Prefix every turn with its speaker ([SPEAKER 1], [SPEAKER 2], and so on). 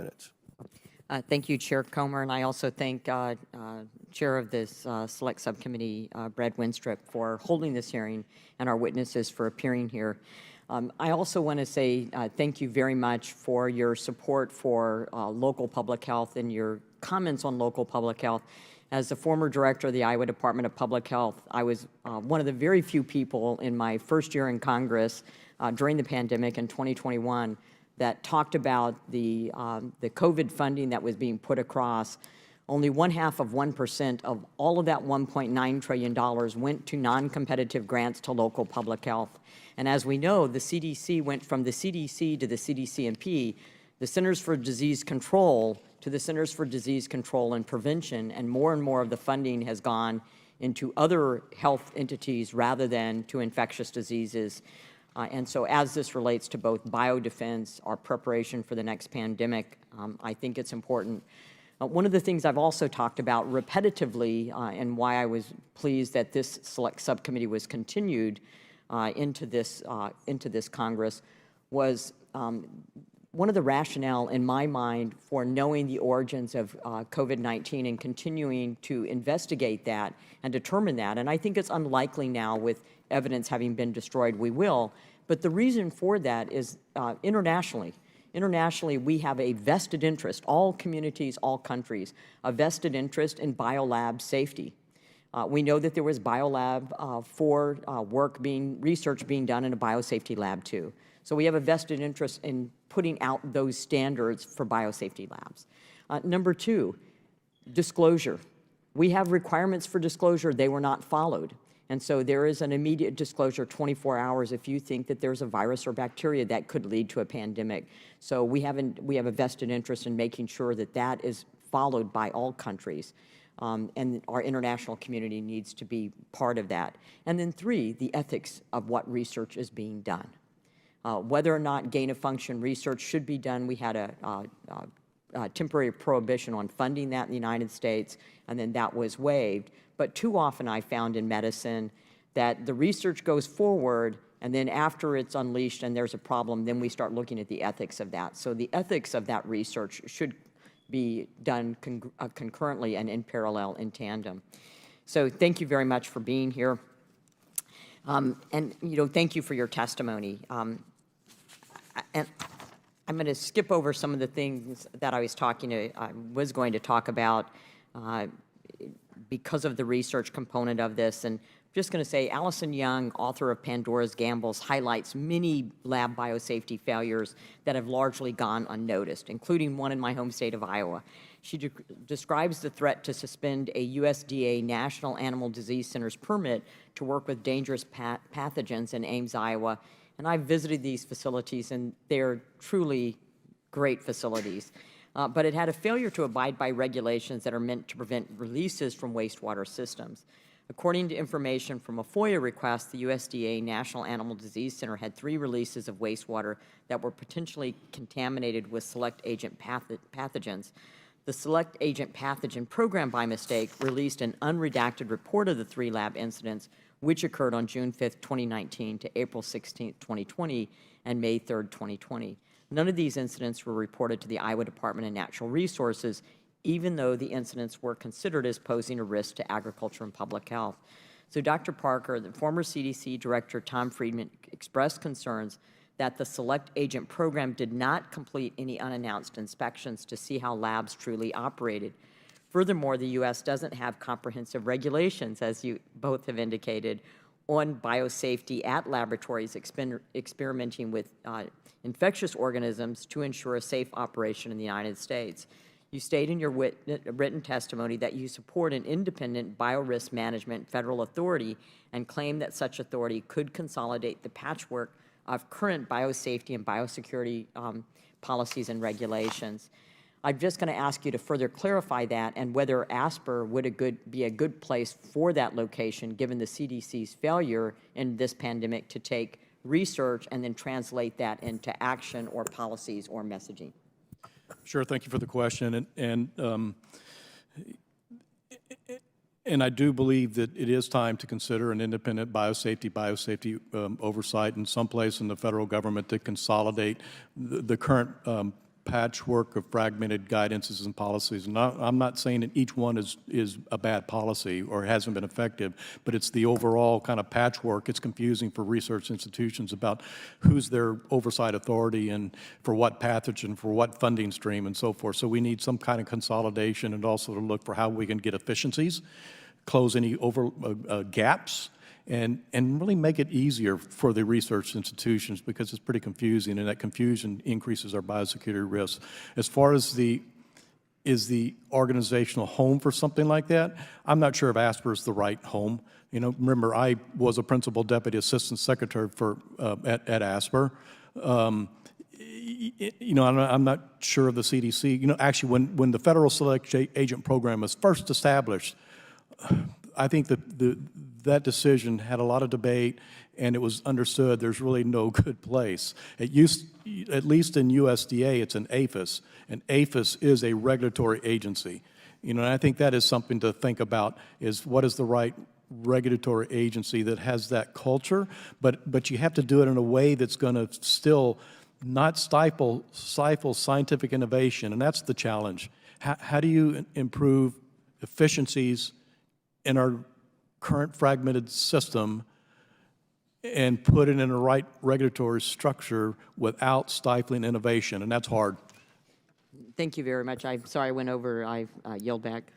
[SPEAKER 1] minutes.
[SPEAKER 2] Thank you, Chair Comer, and I also thank Chair of this Select Subcommittee, Brad Winstrip, for holding this hearing and our witnesses for appearing here. I also want to say thank you very much for your support for local public health and your comments on local public health. As the former director of the Iowa Department of Public Health, I was one of the very few people in my first year in Congress during the pandemic in 2021 that talked about the COVID funding that was being put across. Only 1/2% of all of that $1.9 trillion went to non-competitive grants to local public health. And as we know, the CDC went from the CDC to the CDC&P, the Centers for Disease Control to the Centers for Disease Control and Prevention, and more of the funding has gone into other health entities rather than to infectious diseases. And so as this relates to both biodefense, our preparation for the next pandemic, I think it's important. One of the things I've also talked about repetitively and why I was pleased that this select subcommittee was continued into this Congress was one of the rationale in my mind for knowing the origins of COVID-19 and continuing to investigate that and determine that. And I think it's unlikely now with evidence having been destroyed, we will. But the reason for that is internationally. Internationally, we have a vested interest, all communities, all countries, a vested interest in biolab safety. We know that there was biolab for research being done in a biosafety lab too. So we have a vested interest in putting out those standards for biosafety labs. Number two, disclosure. We have requirements for disclosure. They were not followed. And so there is an immediate disclosure 24 hours if you think that there's a virus or bacteria that could lead to a pandemic. So we have a vested interest in making sure that that is followed by all countries. And our international community needs to be part of that. And then three, the ethics of what research is being done. Whether or not gain-of-function research should be done, we had a temporary prohibition on funding that in the United States, and then that was waived. But too often I found in medicine that the research goes forward, and then after it's unleashed and there's a problem, then we start looking at the ethics of that. So the ethics of that research should be done concurrently and in parallel, in tandem. So thank you very much for being here. And thank you for your testimony. And I'm going to skip over some of the things that I was going to talk about because of the research component of this. And I'm just going to say, Allison Young, author of Pandora's Gambles, highlights many lab biosafety failures that have largely gone unnoticed, including one in my home state of Iowa. She describes the threat to suspend a USDA National Animal Disease Center's permit to work with dangerous pathogens in Ames, Iowa. And I've visited these facilities, and they're truly great facilities. But it had a failure to abide by regulations that are meant to prevent releases from wastewater systems. According to information from a FOIA request, the USDA National Animal Disease Center had 3 releases of wastewater that were potentially contaminated with select agent pathogens. The Select Agent Pathogen Program, by mistake, released an unredacted report of the 3 lab incidents, which occurred on June 5th, 2019 to April 16th, 2020, and May 3rd, 2020. None of these incidents were reported to the Iowa Department of Natural Resources, even though the incidents were considered as posing a risk to agriculture and public health. So Dr. Parker, the former CDC Director Tom Friedman, expressed concerns that the Select Agent Program did not complete any unannounced inspections to see how labs truly operated. Furthermore, the U.S. doesn't have comprehensive regulations, as you both have indicated, on biosafety at laboratories experimenting with infectious organisms to ensure a safe operation in the United States. You state in your written testimony that you support an independent biorisk management federal authority and claim that such authority could consolidate the patchwork of current biosafety and biosecurity policies and regulations. I'm just going to ask you to further clarify that and whether ASPR would be a good place for that location, given the CDC's failure in this pandemic to take research and then translate that into action or policies or messaging.
[SPEAKER 3] Sure, thank you for the question. And I do believe that it is time to consider an independent biosafety oversight in some place in the federal government to consolidate the current patchwork of fragmented guidances and policies. And I'm not saying that each one is a bad policy or hasn't been effective, but it's the overall kind of patchwork. It's confusing for research institutions about who's their oversight authority and for what pathogen, for what funding stream, and so forth. So we need some kind of consolidation and also to look for how we can get efficiencies, close any gaps, and really make it easier for the research institutions, because it's pretty confusing, and that confusion increases our biosecurity risks. As far as is the organizational home for something like that, I'm not sure if ASPR is the right home. You know, remember, I was a principal deputy assistant secretary at ASPR. You know, I'm not sure of the CDC. You know, actually, when the Federal Select Agent Program was first established, I think that decision had a lot of debate, and it was understood there's really no good place. At least in USDA, it's an APHIS, and APHIS is a regulatory agency. You know, and I think that is something to think about, is what is the right regulatory agency that has that culture, but you have to do it in a way that's going to still not stifle scientific innovation, and that's the challenge. How do you improve efficiencies in our current fragmented system and put it in the right regulatory structure without stifling innovation? And that's hard.
[SPEAKER 2] Thank you very much. I'm sorry I went over. I yelled back.